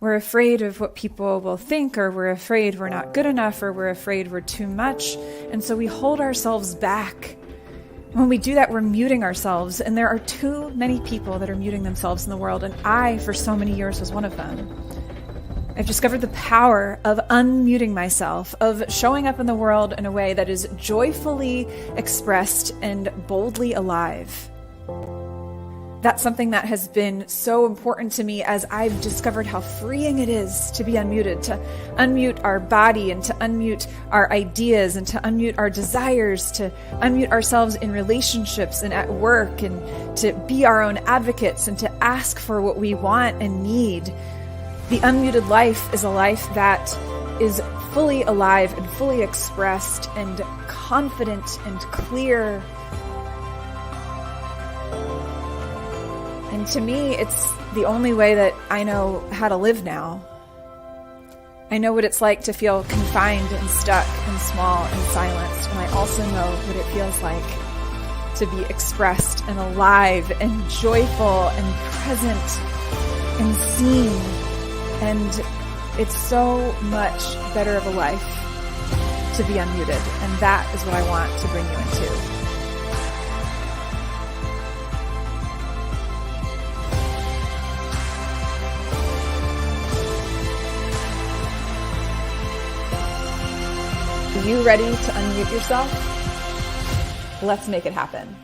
We're afraid of what people will think, or we're afraid we're not good enough, or we're afraid we're too much. And so we hold ourselves back. When we do that, we're muting ourselves. And there are too many people that are muting themselves in the world. And I, for so many years, was one of them. I've discovered the power of unmuting myself, of showing up in the world in a way that is joyfully expressed and boldly alive. That's something that has been so important to me as I've discovered how freeing it is to be unmuted, to unmute our body and to unmute our ideas and to unmute our desires, to unmute ourselves in relationships and at work, and to be our own advocates and to ask for what we want and need. The unmuted life is a life that is fully alive and fully expressed and confident and clear. And to me, it's the only way that I know how to live now. I know what it's like to feel confined and stuck and small and silenced. And I also know what it feels like to be expressed and alive and joyful and present and seen. And it's so much better of a life to be unmuted. And that is what I want to bring you into. Are you ready to unmute yourself? Let's make it happen.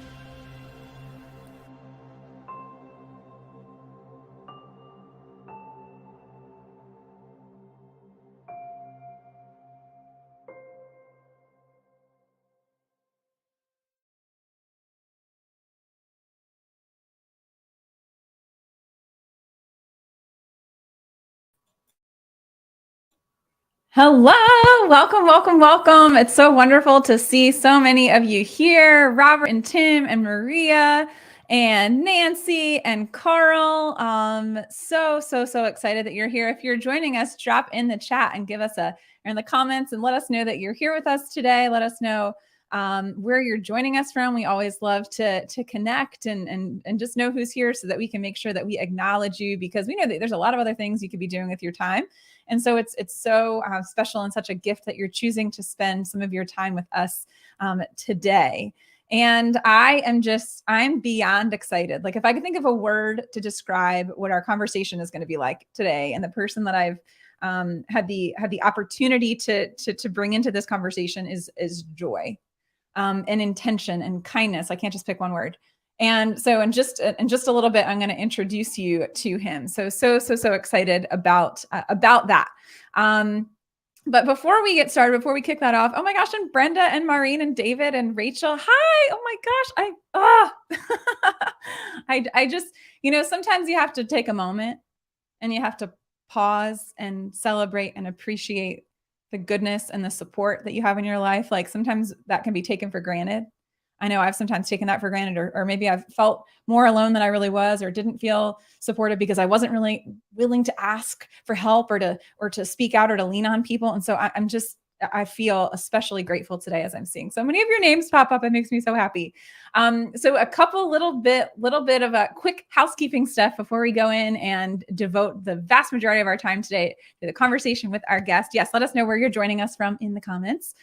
Hello, welcome, welcome, welcome. It's so wonderful to see so many of you here. Robert and Tim and Maria and Nancy and Carl. So excited that you're here. If you're joining us, drop in the chat and give us in the comments and let us know that you're here with us today. Let us know where you're joining us from. We always love to connect and just know who's here so that we can make sure that we acknowledge you, because we know that there's a lot of other things you could be doing with your time. And so it's so special and such a gift that you're choosing to spend some of your time with us today. And I'm beyond excited. Like, if I could think of a word to describe what our conversation is going to be like today, and the person that I've had the opportunity to bring into this conversation is joy, and intention and kindness. I can't just pick one word. And so in just a little bit, I'm going to introduce you to him. So excited about that. But before we get started, before we kick that off, oh my gosh, and Brenda and Maureen and David and Rachel, hi. Oh my gosh. I just, sometimes you have to take a moment and you have to pause and celebrate and appreciate the goodness and the support that you have in your life. Like, sometimes that can be taken for granted. I know I've sometimes taken that for granted, or maybe I've felt more alone than I really was, or didn't feel supported because I wasn't really willing to ask for help or to speak out or to lean on people. And so I feel especially grateful today as I'm seeing so many of your names pop up. It makes me so happy. So a couple little bit of a quick housekeeping stuff before we go in and devote the vast majority of our time today to the conversation with our guest. Yes, let us know where you're joining us from in the comments.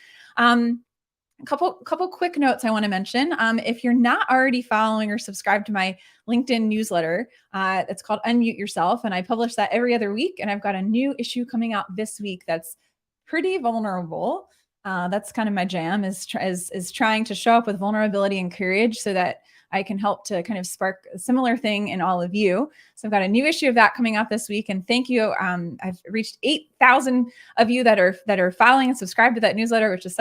A couple quick notes I want to mention. If you're not already following or subscribed to my LinkedIn newsletter, it's called Unmute Yourself, and I publish that every other week. And I've got a new issue coming out this week that's pretty vulnerable. That's kind of my jam, is trying to show up with vulnerability and courage so that I can help to kind of spark a similar thing in all of you. So I've got a new issue of that coming out this week. And thank you. I've reached 8,000 of you that are following and subscribed to that newsletter, which is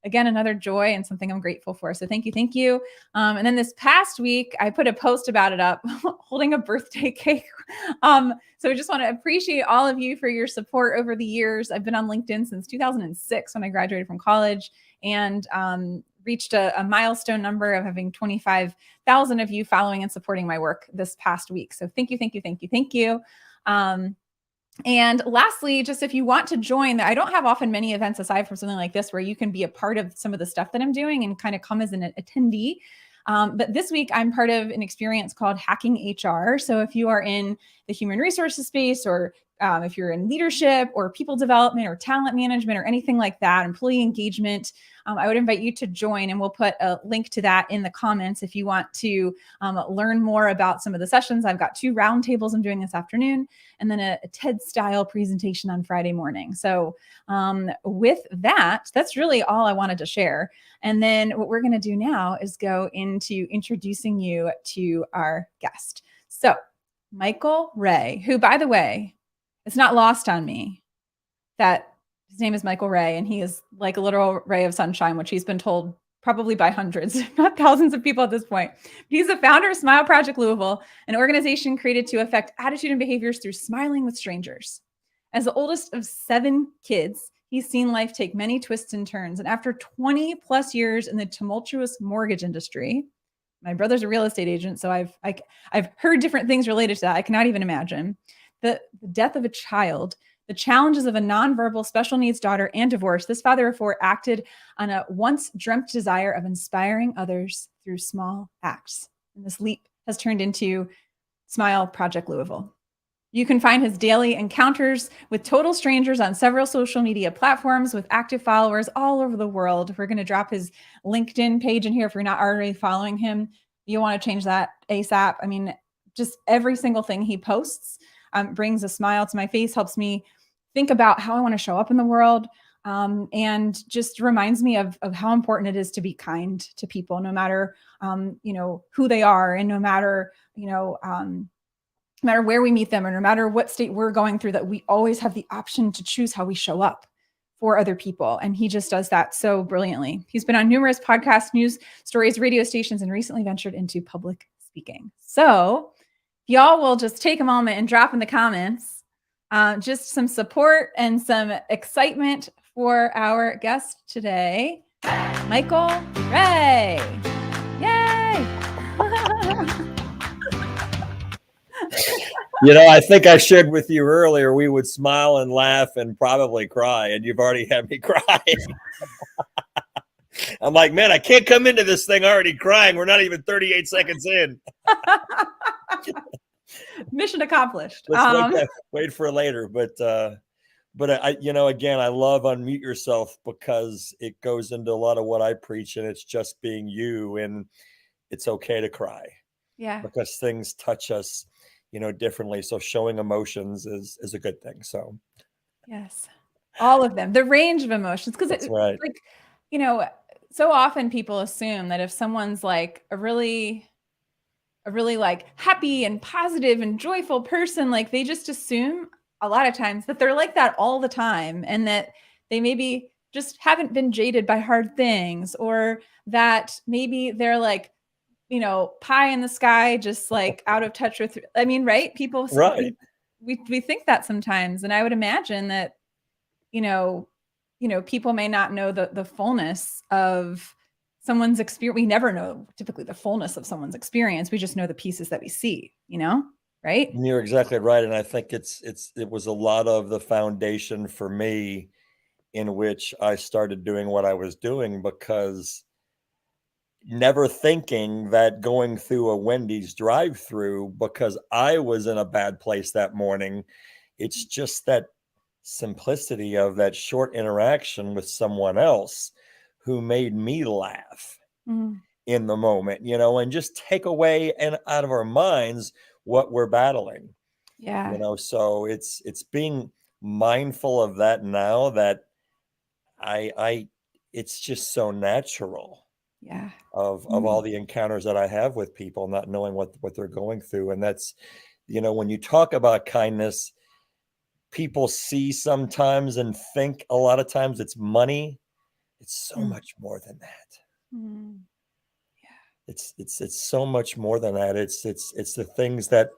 again, another joy and something I'm grateful for. So thank you. And then this past week, I put a post about it up holding a birthday cake. So I just want to appreciate all of you for your support over the years. I've been on LinkedIn since 2006 when I graduated from college, and reached a milestone number of having 25,000 of you following and supporting my work this past week. So thank you. And lastly, just if you want to join, I don't have often many events aside from something like this where you can be a part of some of the stuff that I'm doing and kind of come as an attendee. But this week, I'm part of an experience called Hacking HR. So if you are in the human resources space or if you're in leadership or people development or talent management or anything like that, employee engagement, I would invite you to join, and we'll put a link to that in the comments if you want to learn more about some of the sessions. I've got 2 roundtables I'm doing this afternoon, and then a TED style presentation on Friday morning. So with that, that's really all I wanted to share. And then what we're going to do now is go into introducing you to our guest. So Michael Ray, who, by the way, it's not lost on me that his name is Michael Ray, and he is like a literal ray of sunshine, which he's been told probably by hundreds, if not thousands of people at this point. He's the founder of Smile Project Louisville, an organization created to affect attitude and behaviors through smiling with strangers. As the oldest of 7 kids, he's seen life take many twists and turns. And after 20 plus years in the tumultuous mortgage industry, my brother's a real estate agent, so I've heard different things related to that. I cannot even imagine. The death of a child, the challenges of a nonverbal special needs daughter, and divorce, this father of 4 acted on a once dreamt desire of inspiring others through small acts. And this leap has turned into Smile Project Louisville. You can find his daily encounters with total strangers on several social media platforms with active followers all over the world. We're going to drop his LinkedIn page in here. If you're not already following him, you want to change that ASAP. I mean, just every single thing he posts brings a smile to my face, helps me think about how I want to show up in the world, and just reminds me of how important it is to be kind to people, no matter who they are, and no matter no matter where we meet them, or no matter what state we're going through, that we always have the option to choose how we show up for other people. And he just does that so brilliantly. He's been on numerous podcasts, news stories, radio stations, and recently ventured into public speaking. So y'all will just take a moment and drop in the comments just some support and some excitement for our guest today, Michael Ray. Yay! I think I shared with you earlier, we would smile and laugh and probably cry, and you've already had me cry. I'm like, man, I can't come into this thing already crying. We're not even 38 seconds in. Mission accomplished. Let's wait for later. But I, again, I love Unmute Yourself because it goes into a lot of what I preach, and it's just being you, and it's okay to cry. Yeah. Because things touch us, differently. So showing emotions is a good thing. So yes, all of them, the range of emotions, because it's right. Like, so often people assume that if someone's like a really like happy and positive and joyful person, like they just assume a lot of times that they're like that all the time, and that they maybe just haven't been jaded by hard things, or that maybe they're like, pie in the sky, just like out of touch with, right? People, right. We think that sometimes. And I would imagine that, people may not know the fullness of someone's experience. We never know typically the fullness of someone's experience. We just know the pieces that we see, right? You're exactly right. And I think it was a lot of the foundation for me in which I started doing what I was doing, because never thinking that going through a Wendy's drive-through because I was in a bad place that morning, it's just that simplicity of that short interaction with someone else who made me laugh in the moment, and just take away and out of our minds what we're battling. Yeah. So it's being mindful of that now, that it's just so natural. Yeah. Of all the encounters that I have with people, not knowing what they're going through. And that's, when you talk about kindness, people see sometimes and think a lot of times it's money. It's so much more than that. Yeah. It's so much more than that. It's the things that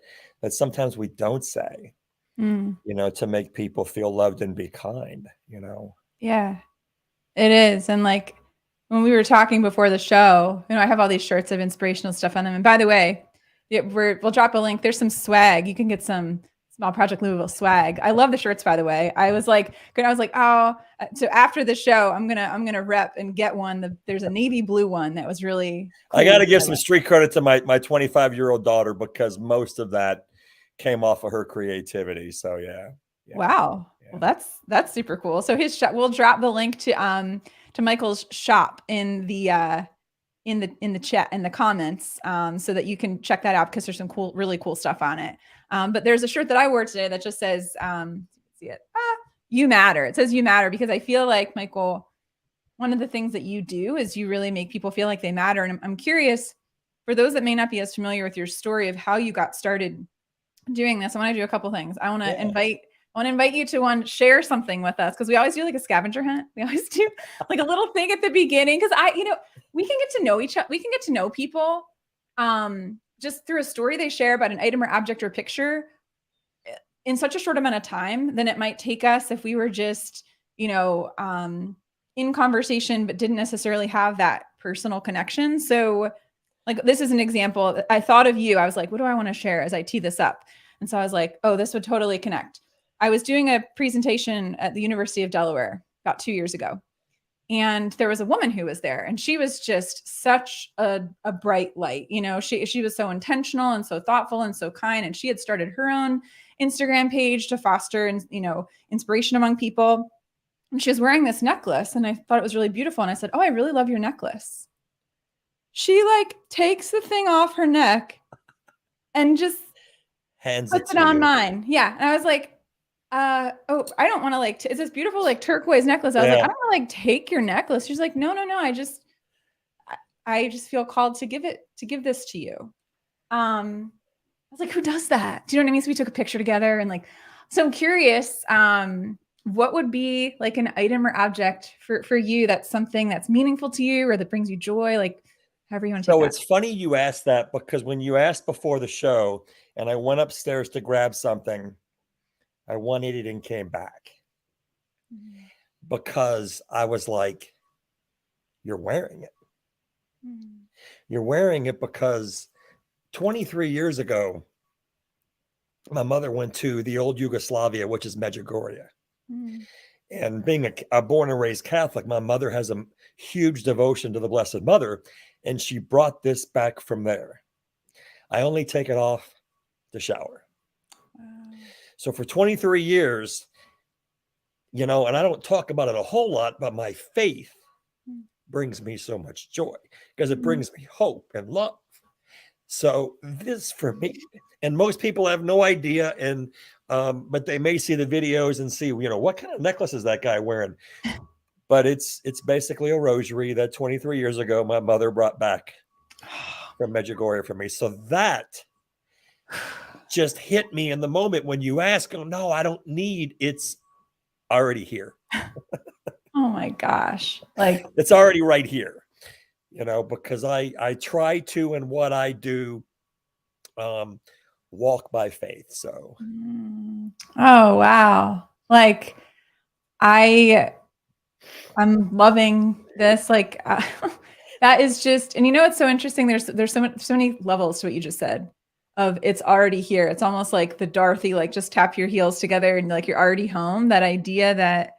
sometimes we don't say, to make people feel loved and be kind, Yeah, it is. And like, when we were talking before the show, I have all these shirts of inspirational stuff on them. And by the way, we'll drop a link. There's some swag. You can get some Smile Project Louisville swag. I love the shirts, by the way. I was like, oh, so after the show, I'm gonna rep and get one. There's a navy blue one that was really cool. I got to give some street credit to my 25-year-old daughter, because most of that came off of her creativity. So yeah. Yeah. Wow. Yeah. Well, that's super cool. So his shop, we'll drop the link to Michael's shop in the chat, in the comments, so that you can check that out, because there's some really cool stuff on it. But there's a shirt that I wore today that just says, see it, you matter. It says you matter, because I feel like, Michael, one of the things that you do is you really make people feel like they matter. And I'm curious, for those that may not be as familiar with your story of how you got started doing this, I want to do a couple things. I want to invite you to share something with us, because we always do like a scavenger hunt. We always do like a little thing at the beginning, because we can get to know each other. We can get to know people just through a story they share about an item or object or picture in such a short amount of time than it might take us if we were just, in conversation, but didn't necessarily have that personal connection. So like, this is an example. I thought of you. I was like, what do I want to share as I tee this up? And so I was like, oh, this would totally connect. I was doing a presentation at the University of Delaware about 2 years ago. And there was a woman who was there, and she was just such a bright light. She was so intentional and so thoughtful and so kind. And she had started her own Instagram page to foster and, inspiration among people. And she was wearing this necklace, and I thought it was really beautiful. And I said, oh, I really love your necklace. She like takes the thing off her neck and just puts it on mine. Yeah. And I was like, I don't want to it's this beautiful like turquoise necklace. I was like, I don't want to like take your necklace. She's like, no. I just feel called to give this to you. I was like, who does that? Do you know what I mean? So we took a picture together, and so I'm curious, what would be like an item or object for you that's something that's meaningful to you or that brings you joy, like however you want to take that. So it's funny you asked that, because when you asked before the show and I went upstairs to grab something, I 180'd and came back because I was like, you're wearing it. You're wearing it because 23 years ago, my mother went to the old Yugoslavia, which is Medjugorje. And being a born and raised Catholic, my mother has a huge devotion to the Blessed Mother, and she brought this back from there. I only take it off to shower. So for 23 years, and I don't talk about it a whole lot, but my faith brings me so much joy because it brings me hope and love. So this for me, and most people have no idea, and but they may see the videos and see, what kind of necklace is that guy wearing? But it's basically a rosary that 23 years ago my mother brought back from Medjugorje for me. So that just hit me in the moment when you ask, oh, no, I don't need, it's already here. Oh my gosh. Like it's already right here, because I try to, in what I do, walk by faith. So. Oh, wow. Like I'm loving this. Like that is just, and it's so interesting. There's so many levels to what you just said of it's already here. It's almost like the Dorothy, like just tap your heels together and like you're already home. That idea that,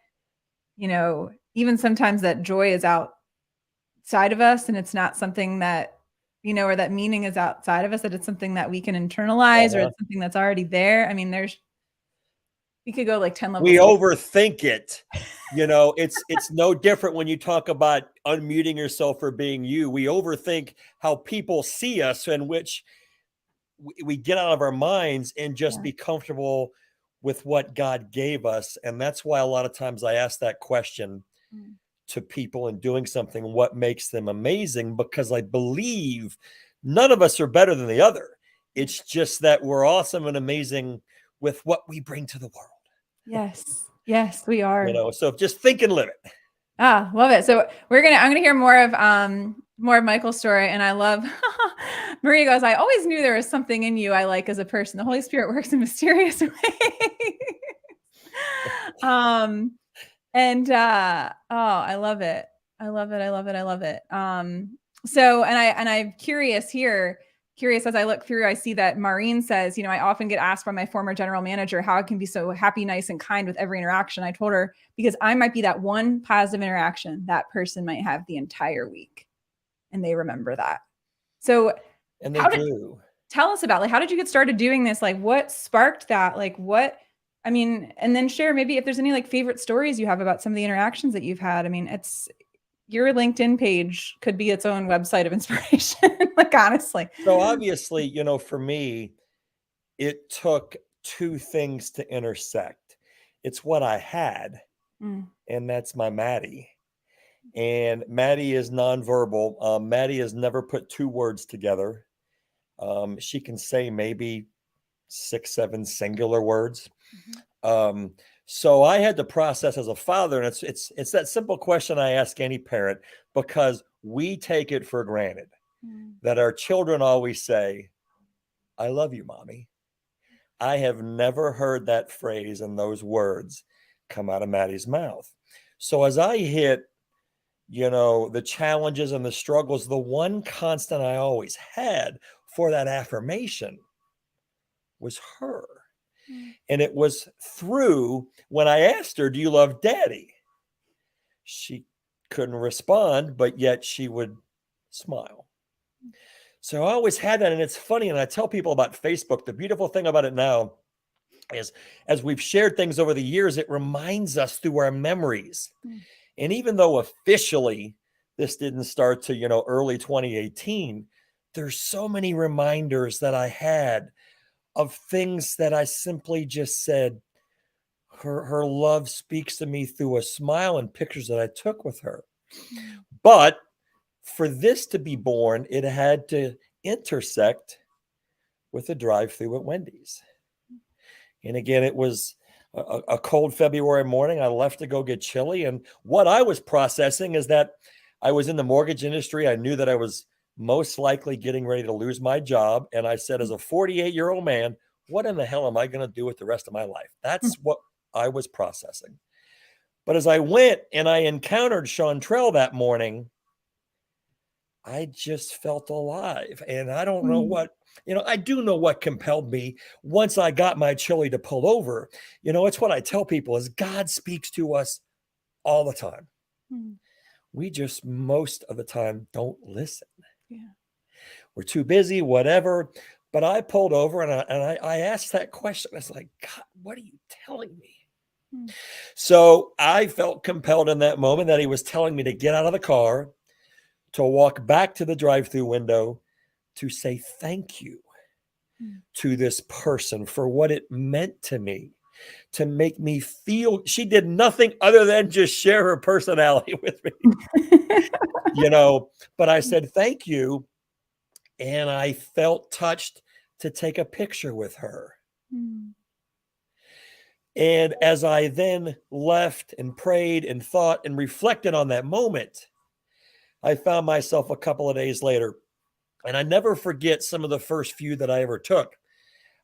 even sometimes that joy is outside of us and it's not something that, or that meaning is outside of us, that it's something that we can internalize or it's something that's already there. I mean, we could go like 10 levels. We overthink it. It's no different when you talk about unmuting yourself for being you. We overthink how people see us, in which we get out of our minds and just be comfortable with what God gave us. And that's why a lot of times I ask that question to people in doing something, what makes them amazing? Because I believe none of us are better than the other. It's just that we're awesome and amazing with what we bring to the world. Yes, we are. So just think and live it. Love it. So I'm gonna hear more of Michael's story. And I love Maria goes, I always knew there was something in you I like as a person. The Holy Spirit works in mysterious ways. I love it. I love it. So, and I'm curious as I look through, I see that Maureen says, I often get asked by my former general manager how I can be so happy, nice, and kind with every interaction. I told her, because I might be that one positive interaction that person might have the entire week. And they remember that. So and they do. Tell us about, like, how did you get started doing this? Like, what sparked that? Like, what I mean, and then share maybe if there's any like favorite stories you have about some of the interactions that you've had. I mean, it's your LinkedIn page could be its own website of inspiration, like honestly. So obviously, for me, it took two things to intersect. It's what I had, and that's my Maddie. And Maddie is nonverbal. Maddie has never put two words together. She can say maybe 6, 7 singular words. So I had to process as a father, and it's that simple question I ask any parent, because we take it for granted that our children always say, "I love you, mommy." I have never heard that phrase and those words come out of Maddie's mouth. So as I hit, the challenges and the struggles, the one constant I always had for that affirmation was her. And it was through when I asked her, "Do you love daddy?" She couldn't respond, but yet she would smile. So I always had that. And it's funny. And I tell people about Facebook, the beautiful thing about it now is as we've shared things over the years, it reminds us through our memories. And even though officially this didn't start to, early 2018, there's so many reminders that I had of things that I simply just said, her love speaks to me through a smile and pictures that I took with her. But for this to be born, it had to intersect with a drive-through at Wendy's. And again, it was a cold February morning. I left to go get chili. And what I was processing is that I was in the mortgage industry. I knew that I was most likely getting ready to lose my job. And I said, as a 48-year-old man, what in the hell am I going to do with the rest of my life? That's what I was processing. But as I went and I encountered Chantrell that morning, I just felt alive. And I don't know what, I do know what compelled me once I got my chili to pull over. It's what I tell people is God speaks to us all the time. We just most of the time don't listen. We're too busy, whatever. But I pulled over and I asked that question. I was like, God, what are you telling me? So I felt compelled in that moment that he was telling me to get out of the car, to walk back to the drive-through window, to say thank you to this person for what it meant to me, to make me feel. She did nothing other than just share her personality with me, but I said thank you. And I felt touched to take a picture with her. And as I then left and prayed and thought and reflected on that moment, I found myself a couple of days later, and I never forget some of the first few that I ever took.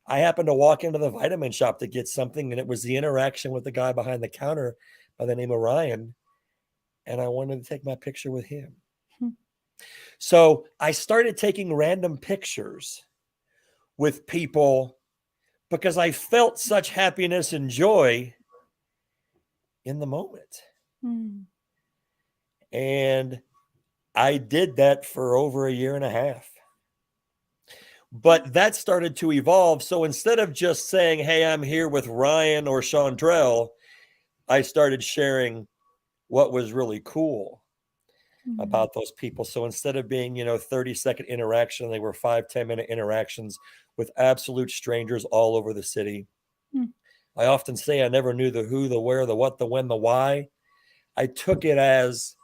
I happened to walk into the vitamin shop to get something, and it was the interaction with the guy behind the counter by the name of Ryan, and I wanted to take my picture with him. So I started taking random pictures with people because I felt such happiness and joy in the moment. And I did that for over a year and a half. But that started to evolve. So instead of just saying, hey, I'm here with Ryan or Chantrell, I started sharing what was really cool about those people. So instead of being, 30-second interaction, they were 5-10-minute interactions with absolute strangers all over the city. I often say I never knew the who, the where, the what, the when, the why. I took it as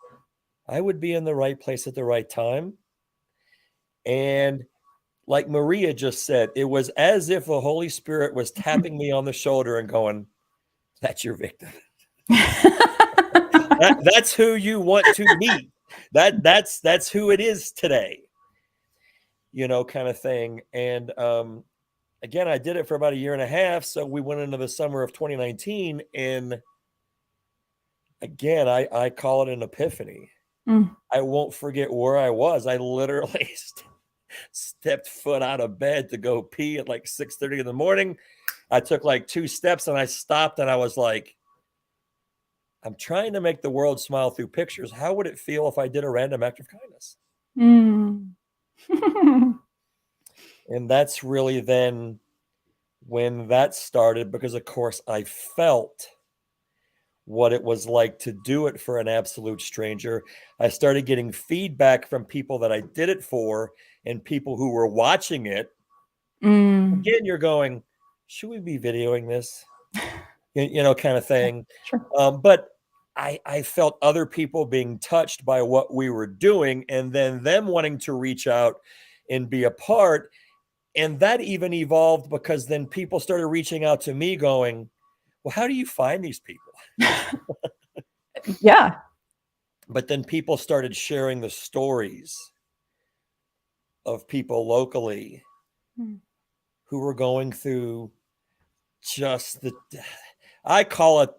I would be in the right place at the right time. And like Maria just said, it was as if the Holy Spirit was tapping me on the shoulder and going, that's your victim. That's who you want to meet. That's who it is today, kind of thing. And again, I did it for about a year and a half. So we went into the summer of 2019. And again, I call it an epiphany. I won't forget where I was. I literally stepped foot out of bed to go pee at like 6:30 in the morning. I took like 2 steps and I stopped and I was like, I'm trying to make the world smile through pictures. How would it feel if I did a random act of kindness? And that's really then when that started, because of course I felt what it was like to do it for an absolute stranger. I started getting feedback from people that I did it for and people who were watching it. Again, you're going, should we be videoing this? Kind of thing. Sure. But I felt other people being touched by what we were doing, and then them wanting to reach out and be a part. And that even evolved because then people started reaching out to me going, well, how do you find these people? Yeah. But then people started sharing the stories of people locally who were going through just I call it,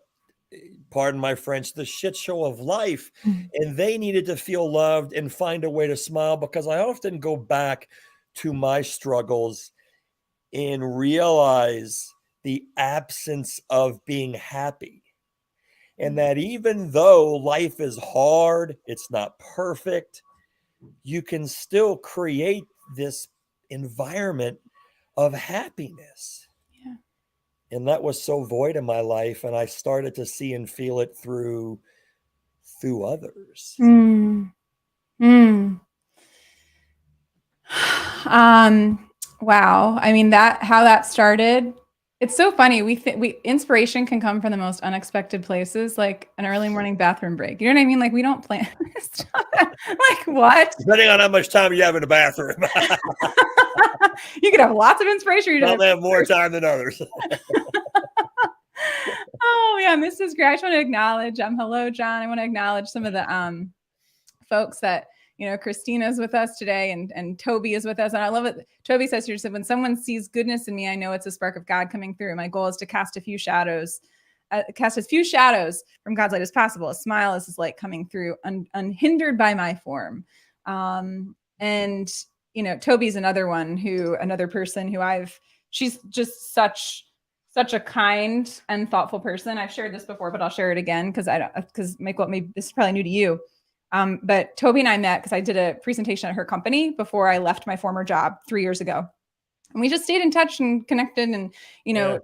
pardon my French, the shit show of life. And they needed to feel loved and find a way to smile, because I often go back to my struggles and realize the absence of being happy. And that even though life is hard, it's not perfect, you can still create this environment of happiness. Yeah. And that was so void in my life, and I started to see and feel it through others. Wow. I mean, how that started, it's so funny. Inspiration can come from the most unexpected places, like an early morning bathroom break. You know what I mean? Like, we don't plan this. Like, what? Depending on how much time you have in the bathroom. You could have lots of inspiration. You don't have more time than others. Oh yeah, Mrs. Gray. I just want to acknowledge, hello, John. I want to acknowledge some of the folks that, Christina's with us today, and Toby is with us. And I love it. Toby says here, when someone sees goodness in me, I know it's a spark of God coming through. My goal is to cast as few shadows from God's light as possible. A smile is his light coming through, unhindered by my form. And Toby's another person who she's just such a kind and thoughtful person. I've shared this before, but I'll share it again because maybe this is probably new to you. But Toby and I met because I did a presentation at her company before I left my former job 3 years ago. And we just stayed in touch and connected. And,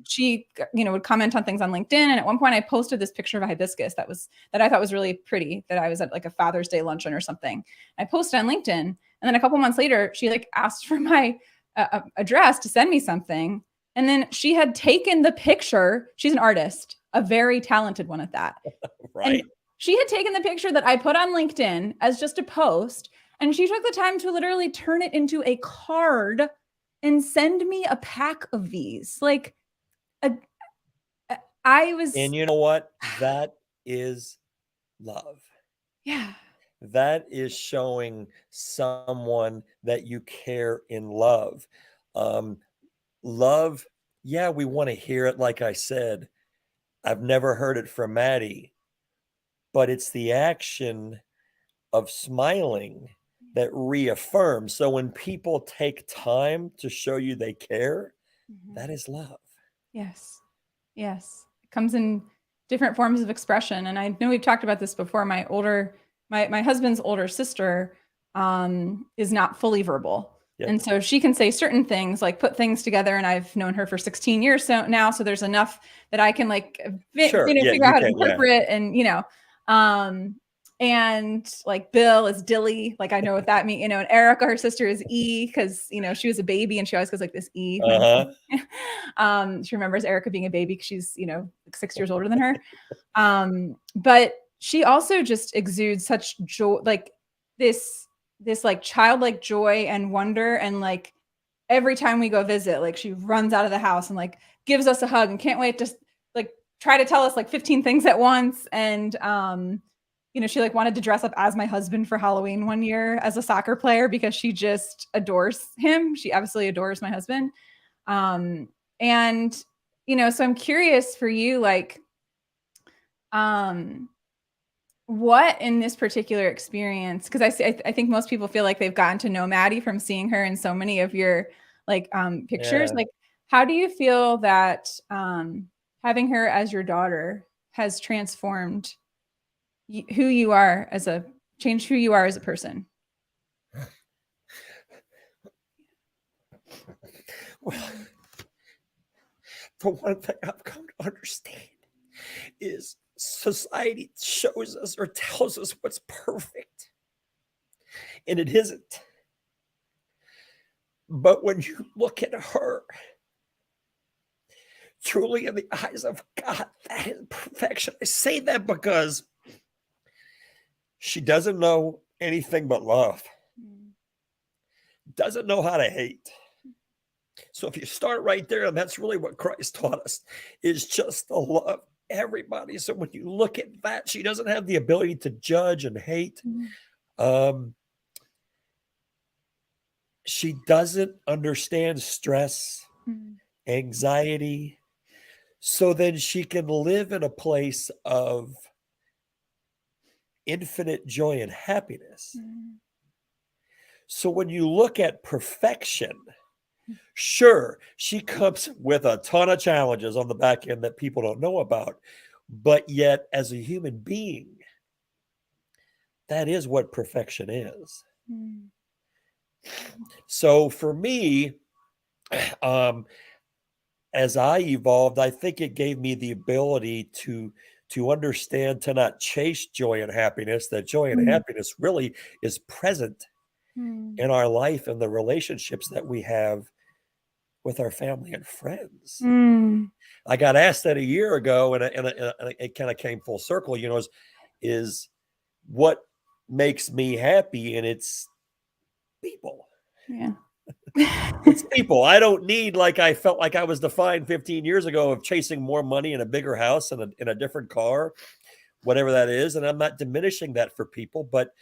she, would comment on things on LinkedIn. And at one point I posted this picture of a hibiscus that I thought was really pretty, that I was at like a Father's Day luncheon or something. I posted on LinkedIn. And then a couple months later, she asked for my address to send me something. And then she had taken the picture. She's an artist, a very talented one at that. Right. And she had taken the picture that I put on LinkedIn as just a post, and she took the time to literally turn it into a card and send me a pack of these. And you know what? That is love. Yeah. That is showing someone that you care in love. Love, yeah, we want to hear it. Like I said, I've never heard it from Maddie, but it's the action of smiling that reaffirms. So when people take time to show you they care, that is love. Yes. Yes. It comes in different forms of expression. And I know we've talked about this before. My husband's older sister is not fully verbal. Yep. And so she can say certain things, like put things together. And I've known her for 16 years now. So there's enough that I can figure out how to interpret and like Bill is Dilly. Like I know what that means, and Erica, her sister, is E because, she was a baby and she always goes like this E. She remembers Erica being a baby because she's, 6 years older than her. But she also just exudes such joy, like this like childlike joy and wonder. And like every time we go visit, like she runs out of the house and like gives us a hug and can't wait to like try to tell us like 15 things at once. And, she like wanted to dress up as my husband for Halloween one year as a soccer player because she just adores him. She absolutely adores my husband. So I'm curious for you, like, what in this particular experience, because I think most people feel like they've gotten to know Maddie from seeing her in so many of your pictures. Yeah. Like, how do you feel that having her as your daughter has transformed changed who you are as a person? Well, the one thing I've come to understand is society shows us or tells us what's perfect, and it isn't. But when you look at her, truly in the eyes of God, that is perfection. I say that because she doesn't know anything but love, doesn't know how to hate. So if you start right there, and that's really what Christ taught us, is just to love everybody. So when you look at that, she doesn't have the ability to judge and hate. She doesn't understand stress, anxiety. So then she can live in a place of infinite joy and happiness. So when you look at perfection, sure, she comes with a ton of challenges on the back end that people don't know about. But yet, as a human being, that is what perfection is. So for me, as I evolved, I think it gave me the ability to understand, to not chase joy and happiness, that joy and happiness really is present in our life and the relationships that we have with our family and friends. I got asked that a year ago, and it kind of came full circle, is what makes me happy? And it's people. Yeah. It's people. I don't need, like I felt like I was defined 15 years ago, of chasing more money and a bigger house and in a different car, whatever that is. And I'm not diminishing that for people, but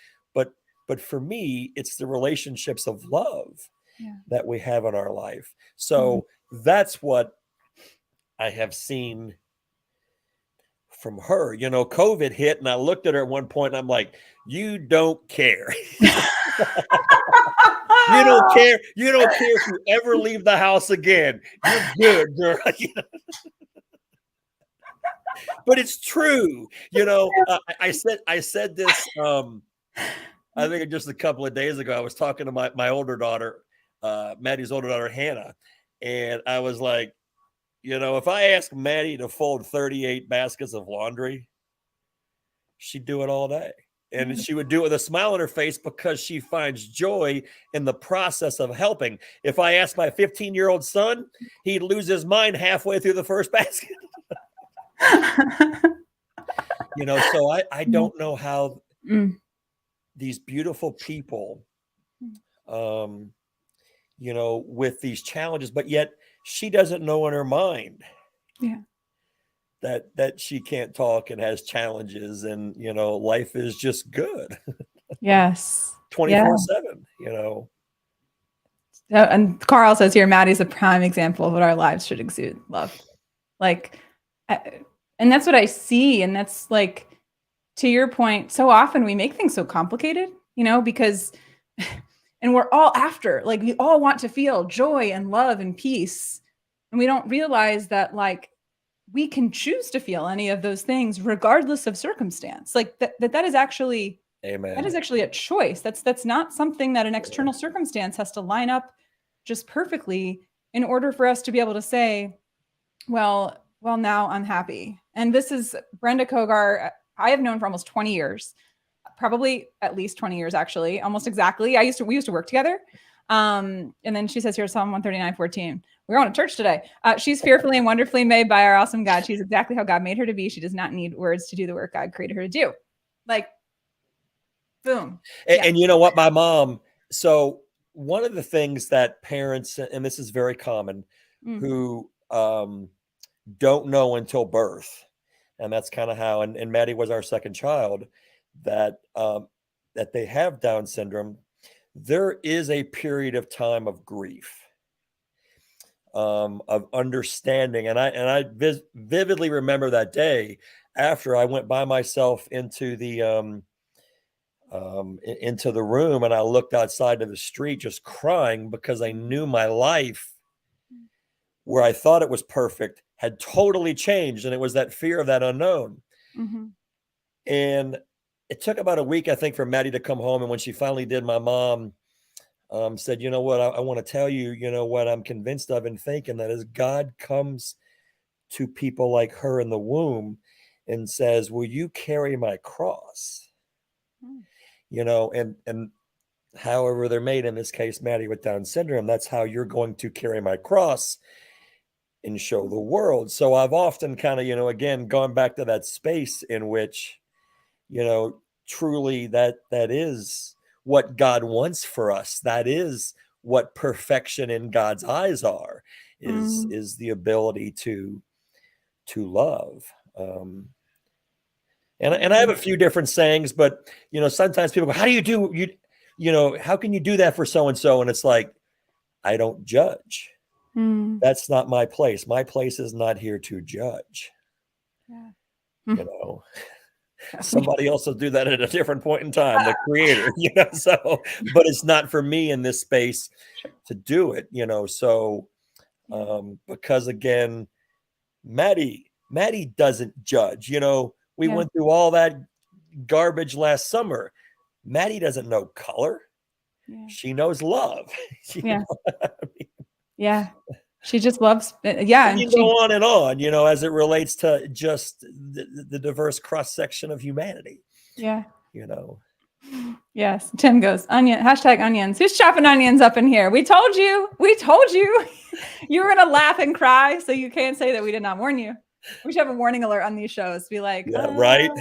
for me, it's the relationships of love that we have in our life. So that's what I have seen from her. COVID hit, and I looked at her at one point, and I'm like, you don't care. You don't care. You don't care if you ever leave the house again. You're good, girl. But it's true. I said this, I think just a couple of days ago. I was talking to my older daughter, Maddie's older daughter, Hannah. And I was like, if I ask Maddie to fold 38 baskets of laundry, she'd do it all day. And she would do it with a smile on her face because she finds joy in the process of helping. If I asked my 15-year-old son, he'd lose his mind halfway through the first basket. So I don't know how these beautiful people, with these challenges, but yet she doesn't know in her mind that she can't talk and has challenges, and life is just good. Yes. 24/7. And Carl says here, Maddie's a prime example of what our lives should exude: love. And that's what I see. And that's, like, to your point, so often we make things so complicated, because, and we're all after, like, we all want to feel joy and love and peace. And we don't realize that, like, we can choose to feel any of those things regardless of circumstance. Like that is actually, Amen. That is actually a choice. That's not something that an external circumstance has to line up just perfectly in order for us to be able to say, well, now I'm happy. And this is Brenda Kogar. I have known for almost 20 years, probably at least 20 years, actually, almost exactly. We used to work together. And then she says here, Psalm 139:14. We're going to church today. She's fearfully and wonderfully made by our awesome God. She's exactly how God made her to be. She does not need words to do the work God created her to do. Like, boom. And you know what, my mom, so one of the things that parents, and this is very common, who don't know until birth, and that's kind of how, and Maddie was our second child, that they have Down syndrome. There is a period of time of grief, of understanding. And I vividly remember that day after I went by myself into the room, and I looked outside to the street just crying because I knew my life, where I thought it was perfect, had totally changed. And it was that fear of that unknown. And it took about a week, I think, for Maddie to come home. And when she finally did, my mom said, you know what, I want to tell you, what I'm convinced of and thinking, that as God comes to people like her in the womb and says, will you carry my cross? And however they're made, in this case, Maddie with Down syndrome, that's how you're going to carry my cross and show the world. So I've often kind of, again, gone back to that space in which, truly that is what God wants for us. That is what perfection in God's eyes are, is the ability to love. And I have a few different sayings, but sometimes people go, how do you do how can you do that for so-and-so? And it's like, I don't judge. That's not my place. My place is not here to judge. Somebody else will do that at a different point in time, the creator, but it's not for me in this space to do it, so because again, Maddie doesn't judge. We went through all that garbage last summer. Maddie doesn't know color. She knows love. She just loves and you go on and on, as it relates to just the diverse cross section of humanity. Yes. Tim goes, #onions. Who's chopping onions up in here? We told you you were gonna laugh and cry, so you can't say that we did not warn you. We should have a warning alert on these shows. Be like, right?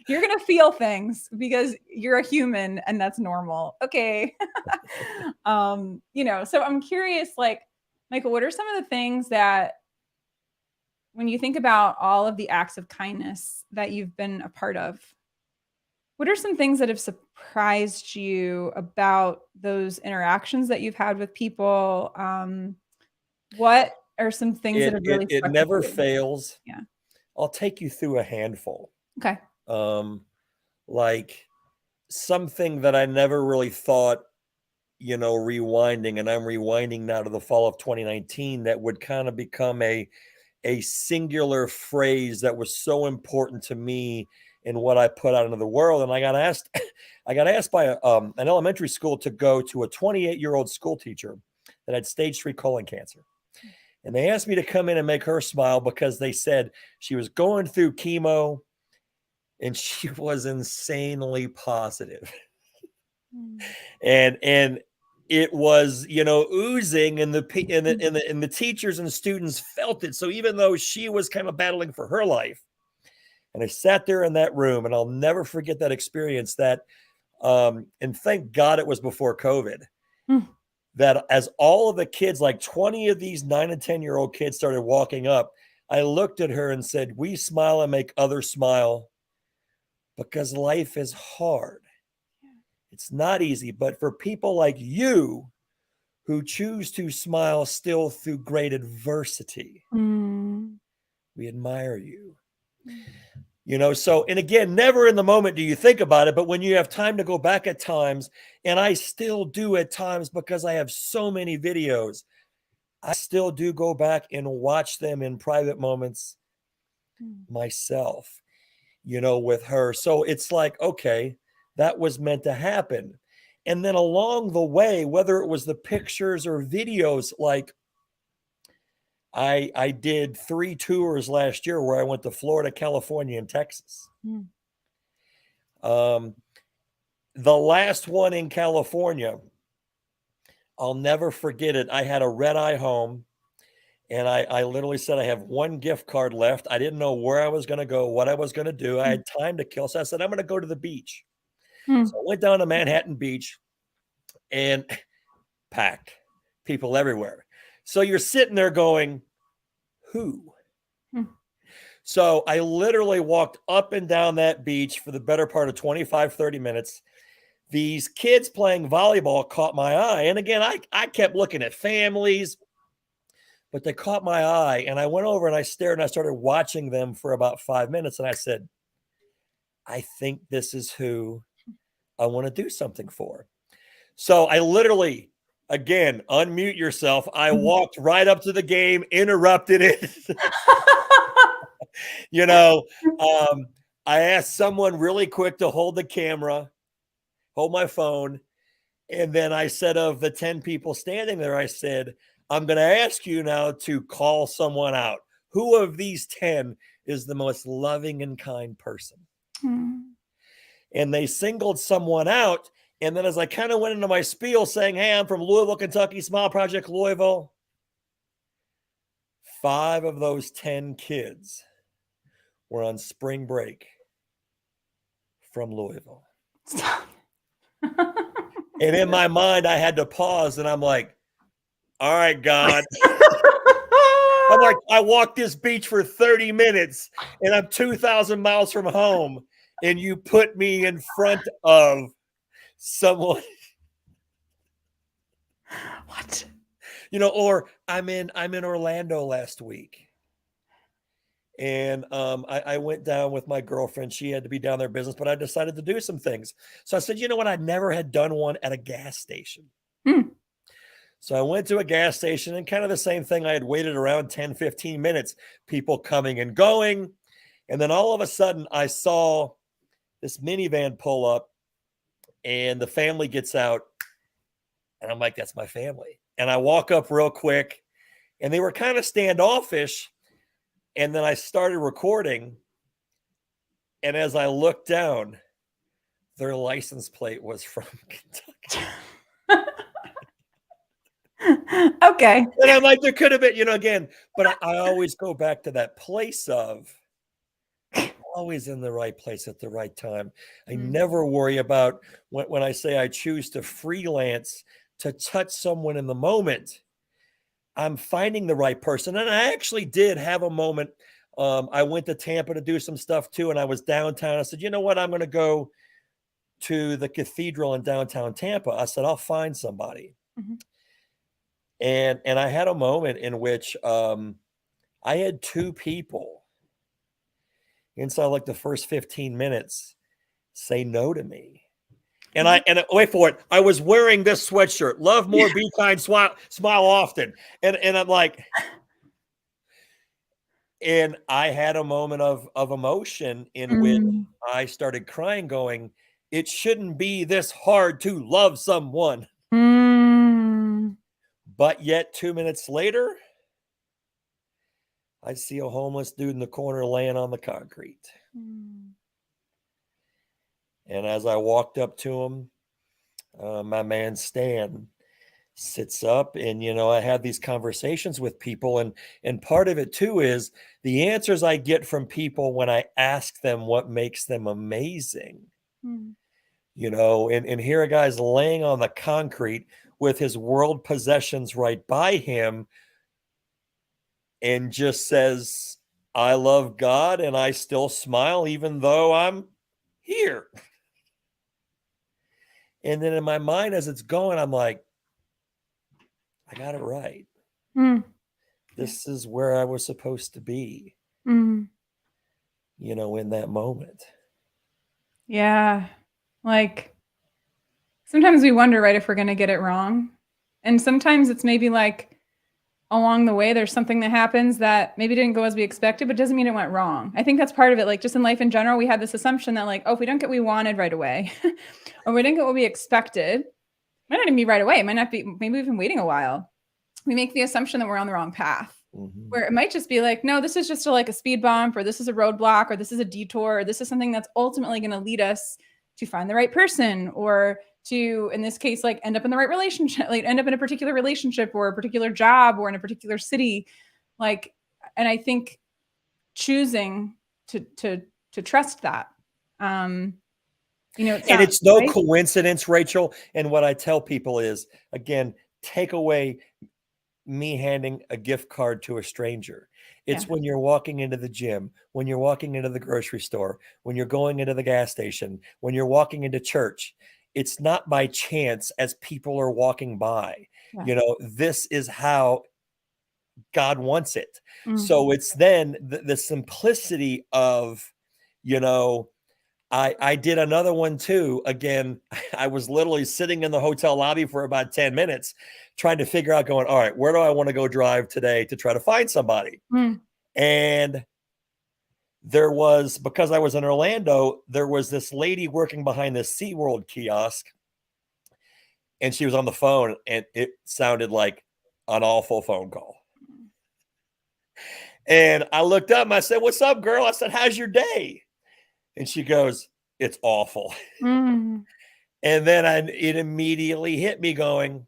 You're gonna feel things because you're a human and that's normal. Okay. So I'm curious, like, Michael, what are some of the things that, when you think about all of the acts of kindness that you've been a part of, what are some things that have surprised you about those interactions that you've had with people? What are some things that have really it stuck never with you? fails. Yeah. I'll take you through a handful. Okay. Like something that I never really thought, rewinding, and I'm rewinding now to the fall of 2019, that would kind of become a singular phrase that was so important to me in what I put out into the world. And I got asked by an elementary school to go to a 28-year-old school teacher that had stage 3 colon cancer. And they asked me to come in and make her smile because they said she was going through chemo and she was insanely positive. And it was, oozing, and the teachers and students felt it. So even though she was kind of battling for her life, and I sat there in that room, and I'll never forget that experience, that, and thank God it was before COVID, that as all of the kids, like 20 of these 9 and 10-year-old kids, started walking up, I looked at her and said, we smile and make others smile because life is hard. It's not easy, but for people like you who choose to smile still through great adversity, we admire you. So, and again, never in the moment do you think about it, but when you have time to go back at times, and I still do at times because I have so many videos, I still do go back and watch them in private moments myself, with her. So it's like, okay, that was meant to happen. And then along the way, whether it was the pictures or videos, like I did 3 tours last year where I went to Florida, California, and Texas. The last one in California, I'll never forget it. I had a red-eye home, and I literally said, I have 1 gift card left. I didn't know where I was going to go, what I was going to do. I had time to kill. So I said, I'm going to go to the beach. So I went down to Manhattan Beach, and packed, people everywhere. So you're sitting there going, who? So I literally walked up and down that beach for the better part of 25, 30 minutes. These kids playing volleyball caught my eye. And again, I kept looking at families, but they caught my eye. And I went over and I stared and I started watching them for about 5 minutes. And I said, I think this is who I want to do something for. So I literally, again, unmute yourself. I walked right up to the game, interrupted it. I asked someone really quick to hold the camera, hold my phone. And then I said, of the 10 people standing there, I said, I'm going to ask you now to call someone out. who of these 10 is the most loving and kind person? And they singled someone out. And then as I kind of went into my spiel saying, hey, I'm from Louisville, Kentucky, Smile Project Louisville, 5 of those 10 kids were on spring break from Louisville. And in my mind, I had to pause, and I'm like, all right, God. I'm like, I walked this beach for 30 minutes, and I'm 2,000 miles from home, and you put me in front of someone. What? Or I'm in Orlando last week. And I went down with my girlfriend. She had to be down there business, but I decided to do some things. So I said, you know what? I never had done one at a gas station. So I went to a gas station, and kind of the same thing. I had waited around 10, 15 minutes, people coming and going. And then all of a sudden I saw this minivan pull up, and the family gets out. And I'm like, that's my family. And I walk up real quick, and they were kind of standoffish. And then I started recording. And as I looked down, their license plate was from Kentucky. Okay. And I'm like, there could have been, again, but I always go back to that place of always in the right place at the right time. I never worry about when I say I choose to freelance to touch someone in the moment. I'm finding the right person. And I actually did have a moment. I went to Tampa to do some stuff too. And I was downtown. I said, you know what? I'm going to go to the cathedral in downtown Tampa. I said, I'll find somebody. And I had a moment in which I had 2 people inside like the first 15 minutes say no to me. And wait for it. I was wearing this sweatshirt, love more, be kind, smile often. And I'm like, and I had a moment of emotion in which I started crying going, it shouldn't be this hard to love someone. But yet 2 minutes later, I see a homeless dude in the corner laying on the concrete. And as I walked up to him, my man Stan sits up, and I have these conversations with people, and part of it too is the answers I get from people when I ask them what makes them amazing. And here a guy's laying on the concrete with his world possessions right by him and just says, I love God and I still smile even though I'm here. And then in my mind, as it's going, I'm like, I got it right. This is where I was supposed to be, in that moment. Yeah. Like sometimes we wonder, right, if we're going to get it wrong. And sometimes it's maybe like along the way, there's something that happens that maybe didn't go as we expected, but doesn't mean it went wrong. I think that's part of it. Like just in life in general, we had this assumption that like, oh, if we don't get what we wanted right away, or we didn't get what we expected, it might not even be right away. It might not be, maybe we've been waiting a while. We make the assumption that we're on the wrong path, where it might just be like, no, this is just like a speed bump, or this is a roadblock, or this is a detour, or this is something that's ultimately going to lead us to find the right person, or to, in this case, like end up in the right relationship, like end up in a particular relationship or a particular job or in a particular city. Like, and I think choosing to trust that, and it's no coincidence, Rachel. And what I tell people is, again, take away me handing a gift card to a stranger. It's when you're walking into the gym, when you're walking into the grocery store, when you're going into the gas station, when you're walking into church. It's not by chance as people are walking by. This is how God wants it. So it's then the simplicity of, I did another one too. Again, I was literally sitting in the hotel lobby for about 10 minutes trying to figure out going, all right, where do I want to go drive today to try to find somebody? And there was, because I was in Orlando, there was this lady working behind this SeaWorld kiosk, and she was on the phone, and it sounded like an awful phone call. And I looked up and I said, "What's up, girl?" I said, "How's your day?" And she goes, "It's awful." Mm. And then it immediately hit me going,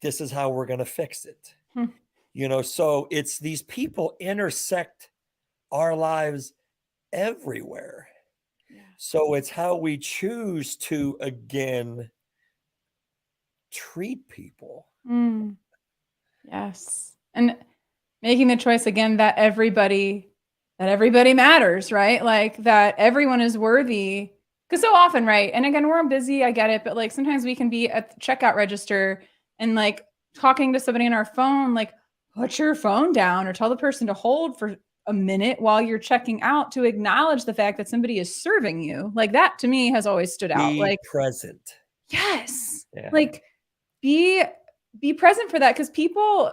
this is how we're going to fix it. Hmm. So it's these people intersect our lives everywhere. Yeah. So it's how we choose to, again, treat people. Mm. Yes. And making the choice again that everybody matters, right? Like that everyone is worthy. Because so often, right? And again, we're busy, I get it, but like sometimes we can be at the checkout register and like talking to somebody on our phone, like put your phone down or tell the person to hold for a minute while you're checking out to acknowledge the fact that somebody is serving you. Like that to me has always stood out. Be Like, present. yes. Yeah. Like be present for that because people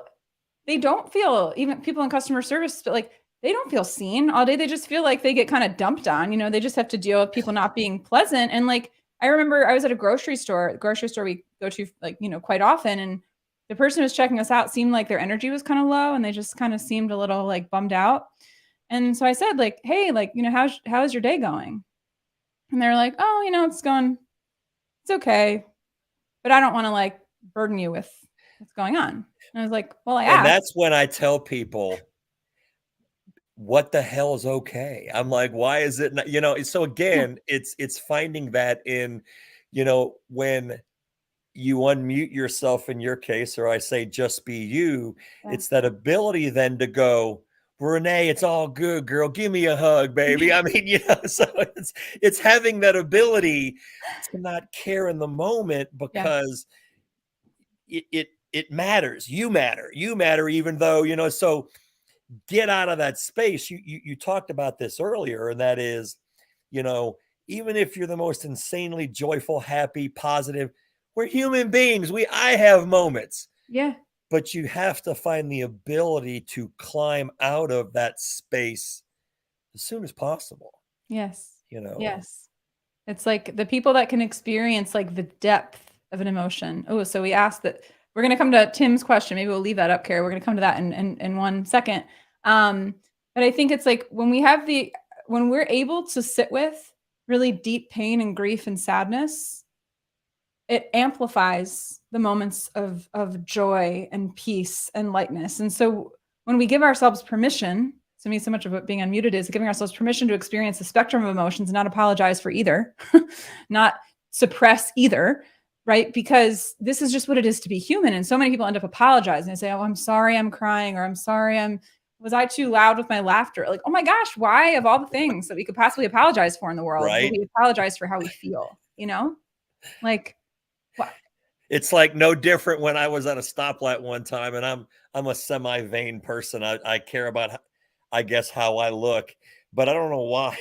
they don't feel, even people in customer service, but like they don't feel seen all day. They just feel like they get kind of dumped on. They just have to deal with people not being pleasant. And like I remember I was at a grocery store we go to like, quite often, and the person who was checking us out seemed like their energy was kind of low and they just kind of seemed a little like bummed out. And so I said like, "Hey, like, how's your day going?" And they're like, "Oh, it's okay, but I don't want to like burden you with what's going on." And I was like, "Well, I And asked." that's when I tell people, what the hell is okay? I'm like, why is it not, so Yeah. again, it's finding that in, when you unmute yourself in your case, or I say, just be you, Yeah. it's that ability then to go, "Renee, it's all good, girl. Give me a hug, baby." I mean, so it's having that ability to not care in the moment Yeah. because it matters. You matter, even though, so get out of that space. You talked about this earlier, and that is, you know, even if you're the most insanely joyful, happy, positive, we're human beings. I have moments, Yeah. but you have to find the ability to climb out of that space as soon as possible, Yes. you know. Yes. It's like the people that can experience like the depth of an emotion. Oh, so we asked that we're going to come to Tim's question. Maybe we'll leave that up, Carrie. We're going to come to that in 1 second. But I think it's like when we're able to sit with really deep pain and grief and sadness, it amplifies the moments of joy and peace and lightness. And so when we give ourselves permission, to me, so much of what being unmuted is giving ourselves permission to experience the spectrum of emotions and not apologize for either, not suppress either, right? Because this is just what it is to be human. And so many people end up apologizing and say, "Oh, I'm sorry I'm crying," or "I'm sorry was I too loud with my laughter?" Like, oh my gosh, why of all the things that we could possibly apologize for in the world, will Right? we apologize for how we feel, Like, what? It's like no different when I was at a stoplight one time, and I'm a semi-vain person. I care about, I guess, how I look, but I don't know why.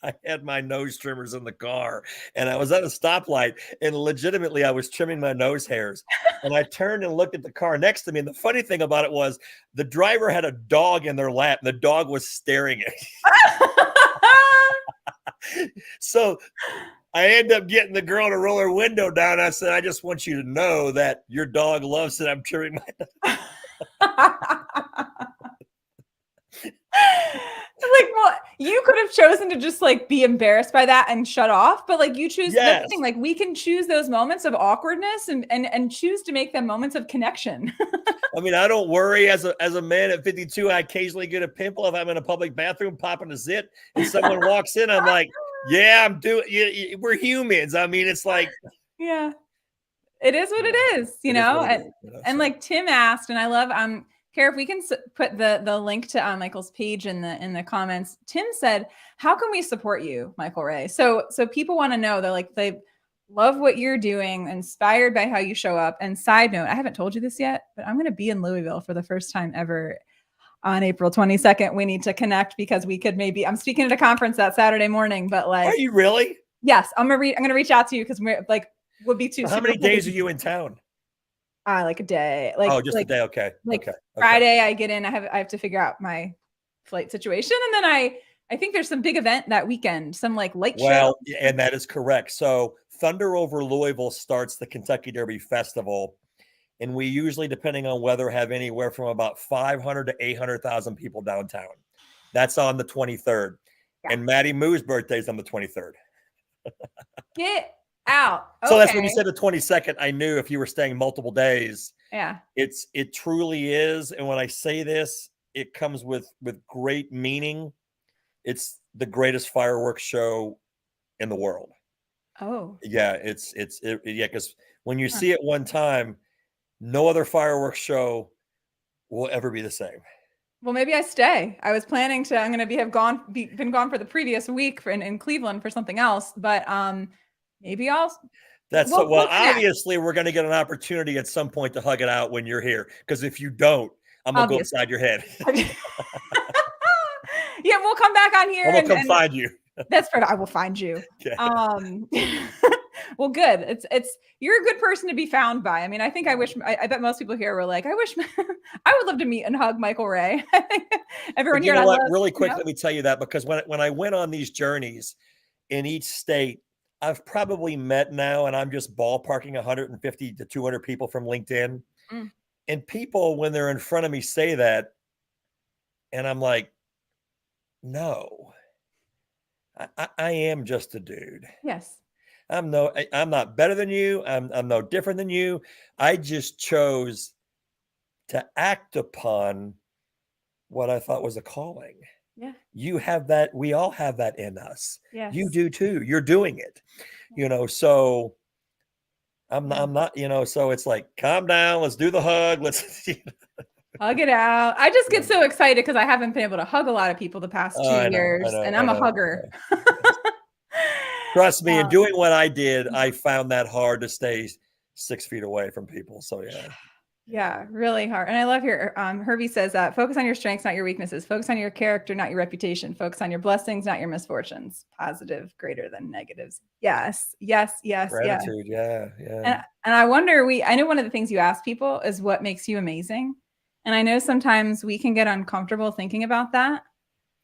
I had my nose trimmers in the car, and I was at a stoplight, and legitimately I was trimming my nose hairs. And I turned and looked at the car next to me. And the funny thing about it was the driver had a dog in their lap, and the dog was staring at me. So I end up getting the girl to roll her window down. I said, "I just want you to know that your dog loves it. I'm trimming my." Like, well, you could have chosen to just like be embarrassed by that and shut off, but like you choose. That's the Yes. thing. Like we can choose those moments of awkwardness and choose to make them moments of connection. I mean, I don't worry as a man at 52. I occasionally get a pimple if I'm in a public bathroom popping a zit and someone walks in. I'm like, yeah, I'm doing. We're humans. I mean, it's like, Yeah, it is what it is, it is what it is. and So. like Tim asked, and I love Kara, if we can put the link to Michael's page in the comments. Tim said, "How can we support you, Michael Ray?" So people want to know, they love what you're doing, inspired by how you show up. And side note, I haven't told you this yet, but I'm going to be in Louisville for the first time ever on April 22nd. We need to connect because we could maybe. I'm speaking at a conference that Saturday morning, but like, Are you really? yes, I'm gonna reach out to you because we're like would be too. So how many days are you in town? Like a day, Oh, just a day. Okay. like Okay. Friday I get in, I have to figure out my flight situation. And then I think there's some big event that weekend, some like light show. Well, and that is correct. So Thunder Over Louisville starts the Kentucky Derby Festival. And we usually, depending on weather, have anywhere from about 500 to 800,000 people downtown. That's on the 23rd. Yeah. And Maddie Moo's birthday is on the 23rd. Get out. Okay. So that's when you said the 22nd, I knew if you were staying multiple days. Yeah. It truly is. And when I say this, it comes with great meaning. It's the greatest fireworks show in the world. Oh. Yeah, yeah, because when you see it one time, no other fireworks show will ever be the same. Well, maybe I stay. I was planning to. I'm going to been gone for the previous week in Cleveland for something else, but maybe I'll. Well, obviously, we're going to get an opportunity at some point to hug it out when you're here. Because if you don't, I'm going to go upside your head. Yeah, we'll come back on here. I'm going to come find you. That's right. I will find you. Okay. Well, good. It's you're a good person to be found by. I mean, I think I bet most people here were like, I would love to meet and hug Michael Ray. I think everyone here. Really quick, let me tell you that, because when I went on these journeys in each state, I've probably met now, and I'm just ballparking 150 to 200 people from LinkedIn. And people, when they're in front of me, say that, and I'm like, no, I am just a dude. Yes. I'm not better than you. I'm no different than you. I just chose to act upon what I thought was a calling. Yeah. You have that. We all have that in us. Yes. You do too. You're doing it, so I'm not, so it's like, calm down. Let's do the hug. Let's hug it out. I just get so excited because I haven't been able to hug a lot of people the past 2 years, and I'm a hugger. Trust me, in doing what I did, I found that hard to stay 6 feet away from people. So yeah. Yeah, really hard. And I love your Herbie says that focus on your strengths, not your weaknesses. Focus on your character, not your reputation. Focus on your blessings, not your misfortunes. Positive greater than negatives. Yes. Gratitude. Yeah. And I wonder, I know one of the things you ask people is what makes you amazing. And I know sometimes we can get uncomfortable thinking about that.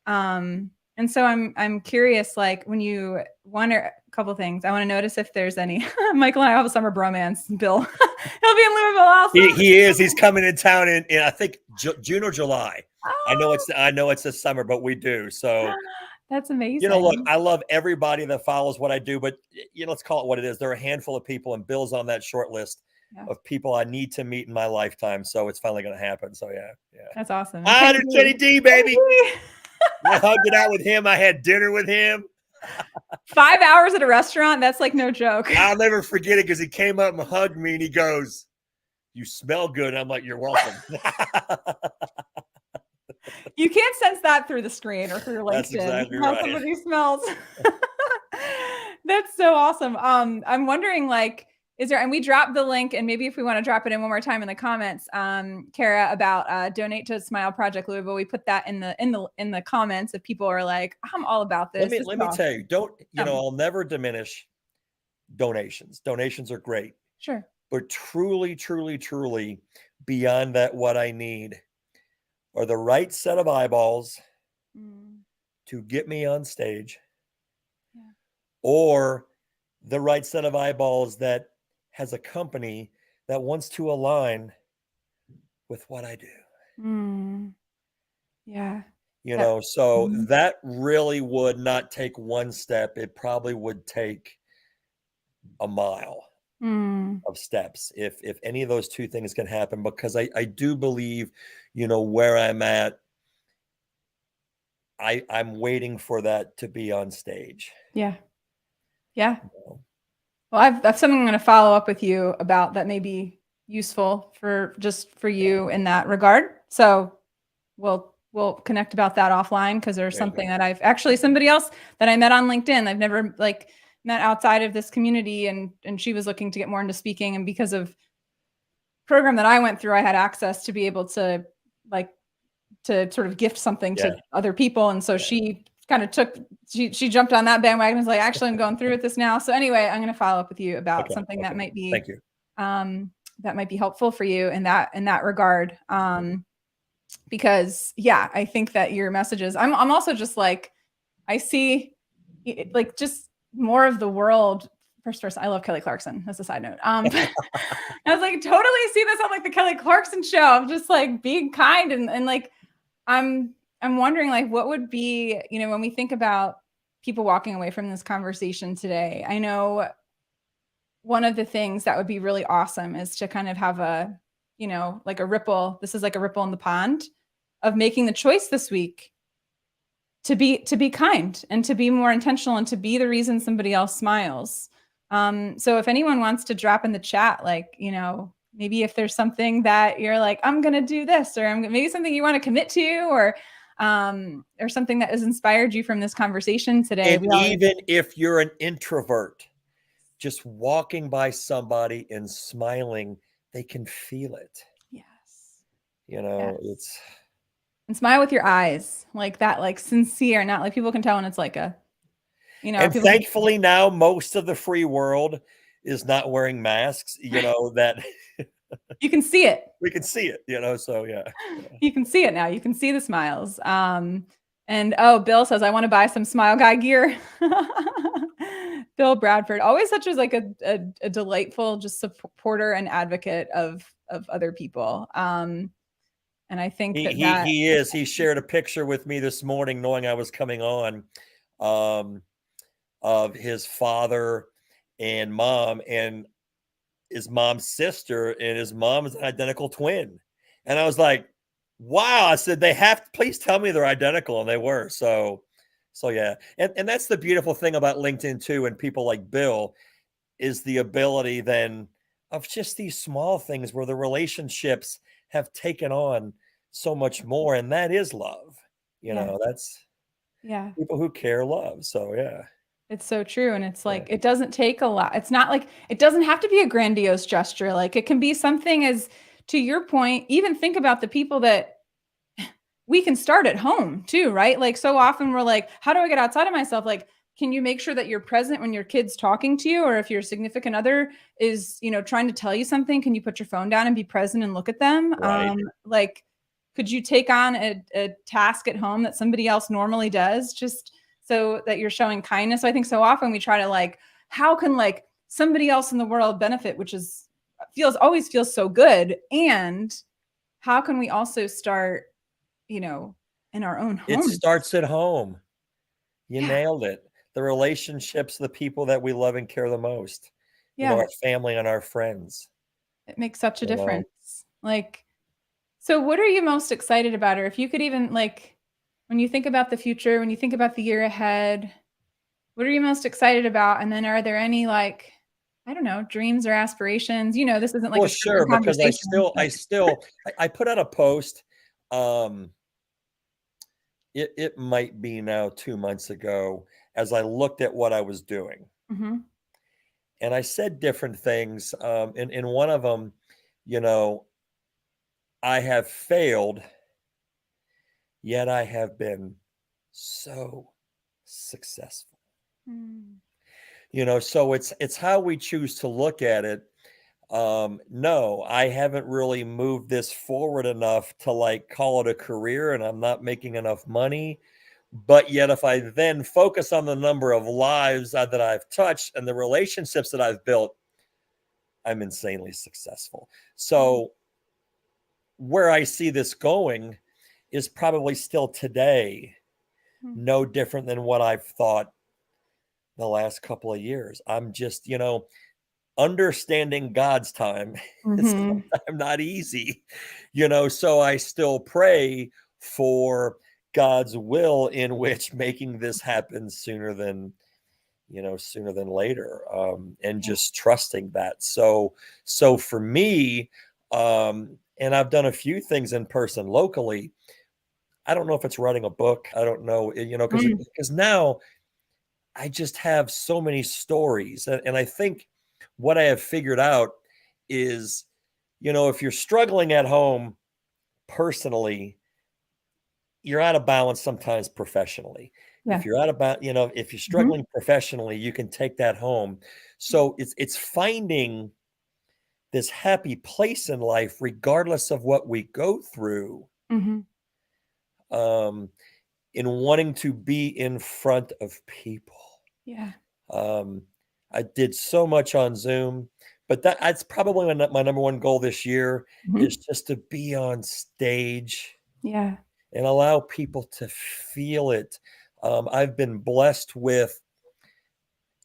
And so I'm curious, like when you wonder a couple of things, I want to notice if there's any. Michael and I have a summer bromance. Bill, he'll be in Louisville also. He is. He's coming in town in I think June or July. Oh. I know it's this summer, but we do. So that's amazing. Look, I love everybody that follows what I do, but let's call it what it is. There are a handful of people, and Bill's on that short list of people I need to meet in my lifetime. So it's finally going to happen. So yeah. That's awesome. Kenny D, baby. I hugged it out with him. I had dinner with him. 5 hours at a restaurant. That's like no joke. I'll never forget it because he came up and hugged me and he goes, "You smell good." And I'm like, "You're welcome." You can't sense that through the screen or through LinkedIn. That's exactly how right. Somebody smells. That's so awesome. I'm wondering, like, is there, and we dropped the link, and maybe if we want to drop it in one more time in the comments, Kara, about donate to Smile Project Louisville. We put that in the comments if people are like, I'm all about this. Let me tell you, I'll never diminish donations. Donations are great. Sure. But truly, truly, truly, beyond that, what I need are the right set of eyeballs to get me on stage, or the right set of eyeballs that has a company that wants to align with what I do. Yeah. So that really would not take one step. It probably would take a mile of steps if any of those two things can happen, because I do believe, where I'm at, I'm waiting for that to be on stage. Yeah. Yeah. Well, that's something I'm going to follow up with you about that may be useful for you in that regard. So we'll connect about that offline, because there's something that I've actually, somebody else that I met on LinkedIn, I've never met outside of this community, and she was looking to get more into speaking, and because of program that I went through, I had access to be able to sort of gift something to other people. And so she kind of she jumped on that bandwagon and was like, actually, I'm going through with this now. So anyway, I'm going to follow up with you about something that might be, thank you. That might be helpful for you in that regard. Because I think that your messages, I'm also just like, I see like just more of the world first, I love Kelly Clarkson. That's a side note. I was like, totally see this on like the Kelly Clarkson show. I'm just like being kind and like I'm wondering like what would be, when we think about people walking away from this conversation today. I know one of the things that would be really awesome is to kind of have a, like a ripple. This is like a ripple in the pond of making the choice this week to be kind and to be more intentional and to be the reason somebody else smiles. So if anyone wants to drop in the chat, like, maybe if there's something that you're like, I'm going to do this, or maybe something you want to commit to, or something that has inspired you from this conversation today. And even if you're an introvert, just walking by somebody and smiling, they can feel it. Yes. It's. And smile with your eyes, like that, like sincere, not like people can tell when it's like a, And thankfully now most of the free world is not wearing masks, that you can see it. We can see it, so yeah. You can see it now. You can see the smiles. And Bill says, I want to buy some Smile Guy gear. Bill Bradford, always such as like a delightful, just supporter and advocate of other people. And I think he is. He shared a picture with me this morning, knowing I was coming on, of his father and mom, and his mom's sister, and his mom is an identical twin. And I was like, wow. I said, please tell me they're identical. And they were. So yeah. And that's the beautiful thing about LinkedIn too. And people like Bill is the ability then of just these small things where the relationships have taken on so much more. And that is love. That's people who care love. So yeah. It's so true. And it's like, it doesn't take a lot. It's not like, it doesn't have to be a grandiose gesture. Like it can be something as, to your point, even think about the people that we can start at home too, right? Like so often we're like, how do I get outside of myself? Like, can you make sure that you're present when your kid's talking to you? Or if your significant other is, trying to tell you something, can you put your phone down and be present and look at them? Right. Like, could you take on a task at home that somebody else normally does just so that you're showing kindness? So I think so often we try to like, how can like somebody else in the world benefit, which always feels so good. And how can we also start, in our own home? It starts at home. You nailed it. The relationships, the people that we love and care the most, our family and our friends. It makes such a difference. Like, so what are you most excited about? Or if you could even like, when you think about the future, when you think about the year ahead, what are you most excited about? And then are there any like, I don't know, dreams or aspirations? This isn't like a sure, because I put out a post. It might be now 2 months ago, as I looked at what I was doing. Mm-hmm. And I said different things. In one of them, I have failed, yet I have been so successful. So it's how we choose to look at it. No, I haven't really moved this forward enough to like call it a career, and I'm not making enough money. But yet, if I then focus on the number of lives that I've touched and the relationships that I've built, I'm insanely successful. So where I see this going is probably still today no different than what I've thought the last couple of years. I'm just, understanding God's time is sometimes not easy, so I still pray for God's will in which making this happen sooner than later, and just trusting that. So for me, and I've done a few things in person locally. I don't know if it's writing a book. I don't know, because now I just have so many stories. And I think what I have figured out is, if you're struggling at home personally, you're out of balance sometimes professionally. Yeah. If you're out of balance, if you're struggling professionally, you can take that home. So it's finding this happy place in life, regardless of what we go through, in wanting to be in front of people. Yeah. I did so much on Zoom, but that's probably my number one goal this year is just to be on stage Yeah. and allow people to feel it. I've been blessed with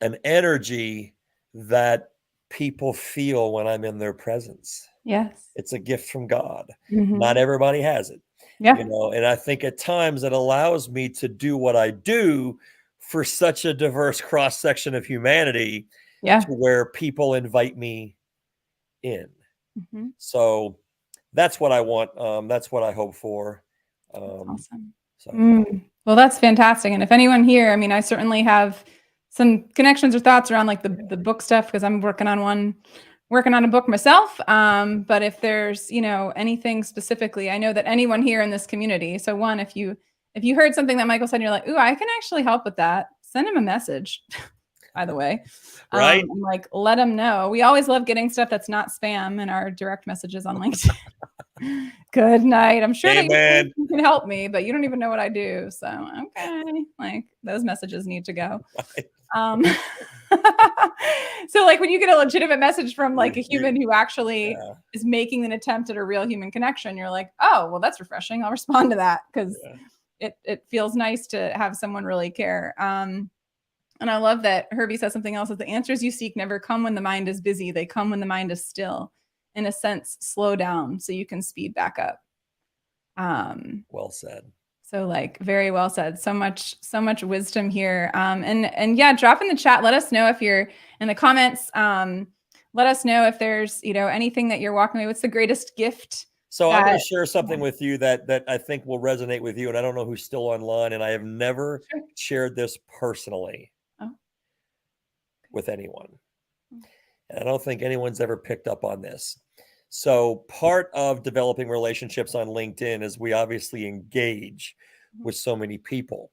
an energy that people feel when I'm in their presence. Yes. It's a gift from God. Mm-hmm. Not everybody has it, Yeah. and I think at times it allows me to do what I do for such a diverse cross section of humanity Yeah. to where people invite me in. Mm-hmm. So that's what I want. That's what I hope for. Awesome. So Well, that's fantastic. And if anyone here, I mean, I certainly have some connections or thoughts around like the book stuff because I'm working on a book myself. But if there's, anything specifically, I know that anyone here in this community. So one, if you heard something that Michael said, and you're like, ooh, I can actually help with that, send him a message. By the way, right? And like let him know. We always love getting stuff that's not spam in our direct messages on LinkedIn. Good night. I'm sure that you can help me, but you don't even know what I do. So, okay, like those messages need to go. So like when you get a legitimate message from like a human who actually is making an attempt at a real human connection, you're like, oh, well, that's refreshing. I'll respond to that because it feels nice to have someone really care. And I love that Herbie says something else, that the answers you seek never come when the mind is busy. They come when the mind is still. In a sense, slow down so you can speed back up. Well said. So like very well said. So much wisdom here. And yeah, drop in the chat. Let us know if you're in the comments. Let us know if there's, anything that you're walking away. What's the greatest gift? So I'm going to share something with you that I think will resonate with you. And I don't know who's still online, and I have never shared this personally with anyone. And I don't think anyone's ever picked up on this. So part of developing relationships on LinkedIn is we obviously engage with so many people.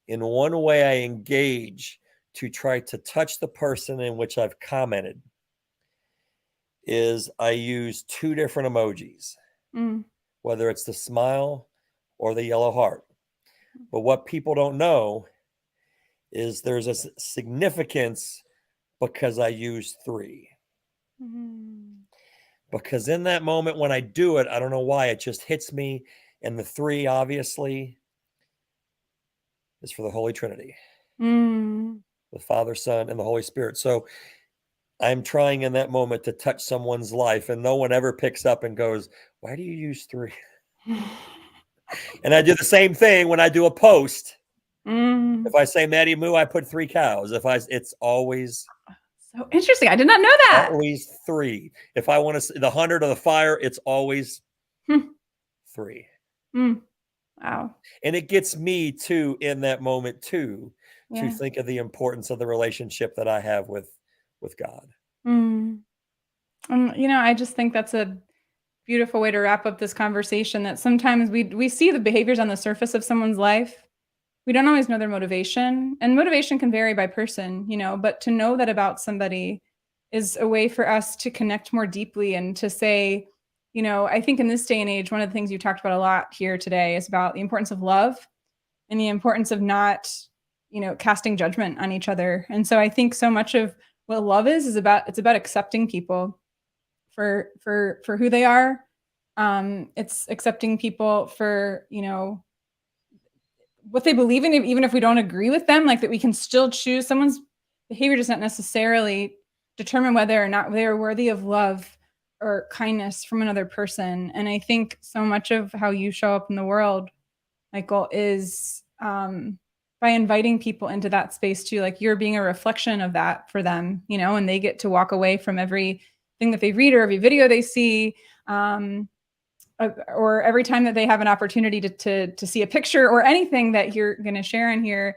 In one way I engage to try to touch the person in which I've commented is I use two different emojis, whether it's the smile or the yellow heart. But what people don't know is there's a significance because I use three. Because in that moment when I do it, I don't know why, it just hits me. And the three, obviously, is for the Holy Trinity, the Father, Son, and the Holy Spirit. So I'm trying in that moment to touch someone's life, and no one ever picks up and goes, why do you use three? And I do the same thing when I do a post. If I say Maddie Moo, I put 3 cows. It's always so interesting. I did not know that. Always 3. If I want to the 100 or the fire, it's always 3. Wow. And it gets me too in that moment too to think of the importance of the relationship that I have with God. I just think that's a beautiful way to wrap up this conversation, that sometimes we see the behaviors on the surface of someone's life. We don't always know their motivation, and motivation can vary by person, but to know that about somebody is a way for us to connect more deeply and to say, I think in this day and age, one of the things you talked about a lot here today is about the importance of love and the importance of not, casting judgment on each other. And so I think so much of what love is about accepting people for who they are. It's accepting people for, what they believe in, even if we don't agree with them, like that we can still choose. Someone's behavior does not necessarily determine whether or not they are worthy of love or kindness from another person. And I think so much of how you show up in the world, Michael, is by inviting people into that space too. Like you're being a reflection of that for them, and they get to walk away from everything that they read or every video they see, or every time that they have an opportunity to see a picture or anything that you're going to share in here,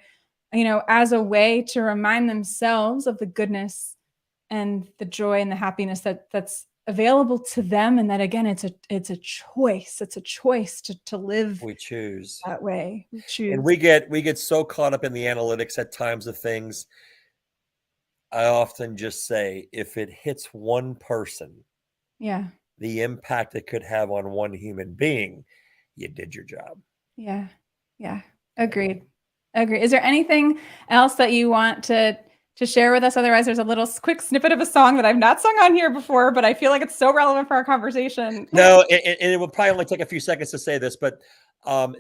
as a way to remind themselves of the goodness and the joy and the happiness that's available to them. And that, again, it's a choice. It's a choice to live. We choose that way. We choose. And we get so caught up in the analytics at times of things. I often just say, if it hits one person, the impact it could have on one human being, you did your job. Yeah. Agreed. Is there anything else that you want to to share with us? Otherwise, there's a little quick snippet of a song that I've not sung on here before, but I feel like it's so relevant for our conversation. No, it will probably only take a few seconds to say this, but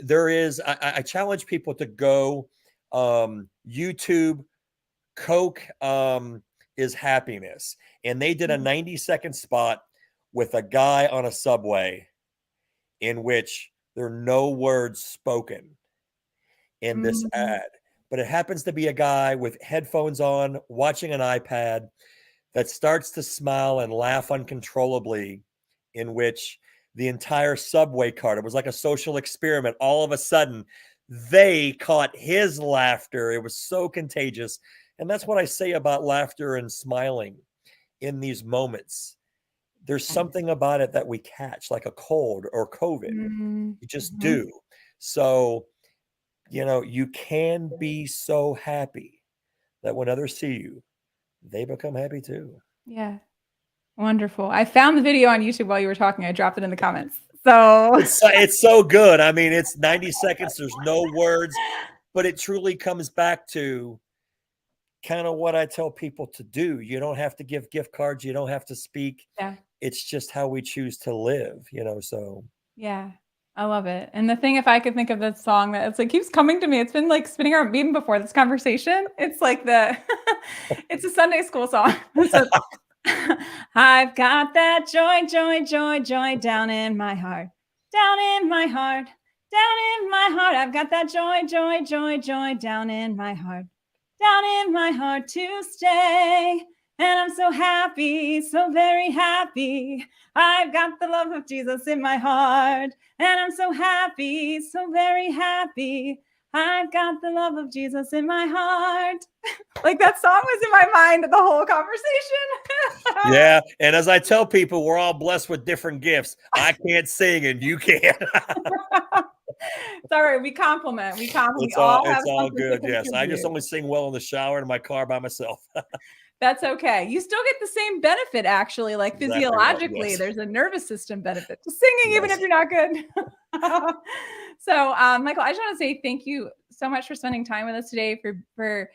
there is, I challenge people to go YouTube, Coke is happiness. And they did a 90-second spot with a guy on a subway in which there are no words spoken in this ad, but it happens to be a guy with headphones on, watching an iPad that starts to smile and laugh uncontrollably, in which the entire subway cart, it was like a social experiment. All of a sudden, they caught his laughter. It was so contagious. And that's what I say about laughter and smiling in these moments. There's something about it that we catch, like a cold or COVID. You just do. So, you know, you can be so happy that when others see you, they become happy too. Yeah. Wonderful. I found the video on YouTube while you were talking. I dropped it in the comments. So it's so good. I mean, it's 90 seconds. There's no words, but it truly comes back to kind of what I tell people to do. You don't have to give gift cards. You don't have to speak. Yeah. It's just how we choose to live, you know, so. Yeah, I love it. And the thing, if I could think of this song that it's like keeps coming to me, it's been like spinning around even before this conversation. It's like it's a Sunday school song. So, I've got that joy, joy, joy, joy down in my heart, down in my heart, down in my heart. I've got that joy, joy, joy, joy down in my heart, down in my heart to stay. And I'm so happy, so very happy. I've got the love of Jesus in my heart. And I'm so happy, so very happy. I've got the love of Jesus in my heart. Like that song was in my mind the whole conversation. Yeah. And as I tell people, we're all blessed with different gifts. I can't sing and you can. It's all right. We compliment. We compliment. It's all good. Yes. I just only sing well in the shower in my car by myself. That's okay. You still get the same benefit, actually, like exactly physiologically. Right, yes. There's a nervous system benefit to singing, yes, even if you're not good. So, Michael, I just want to say thank you so much for spending time with us today, for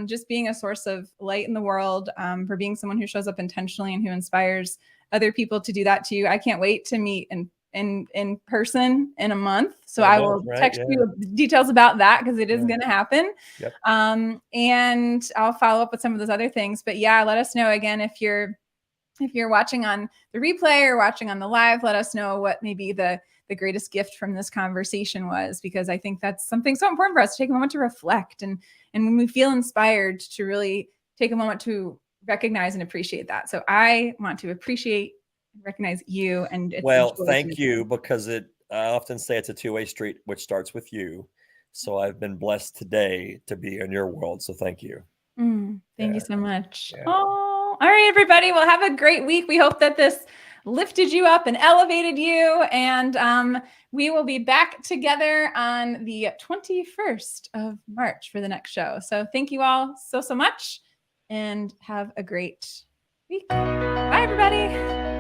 just being a source of light in the world, for being someone who shows up intentionally and who inspires other people to do that too. I can't wait to meet in person in a month. So I will text you details about that because it is going to happen. Yep. And I'll follow up with some of those other things. But yeah, let us know again if you're watching on the replay or watching on the live. Let us know what maybe the greatest gift from this conversation was, because I think that's something so important for us to take a moment to reflect, and when we feel inspired to really take a moment to recognize and appreciate that. So I want to appreciate, recognize you. And thank you, because I often say it's a two-way street, which starts with you. So I've been blessed today to be in your world. So thank you. Thank you so much. Yeah. Oh, all right, everybody. Well, have a great week. We hope that this lifted you up and elevated you. And we will be back together on the 21st of March for the next show. So thank you all so much, and have a great week. Bye, everybody.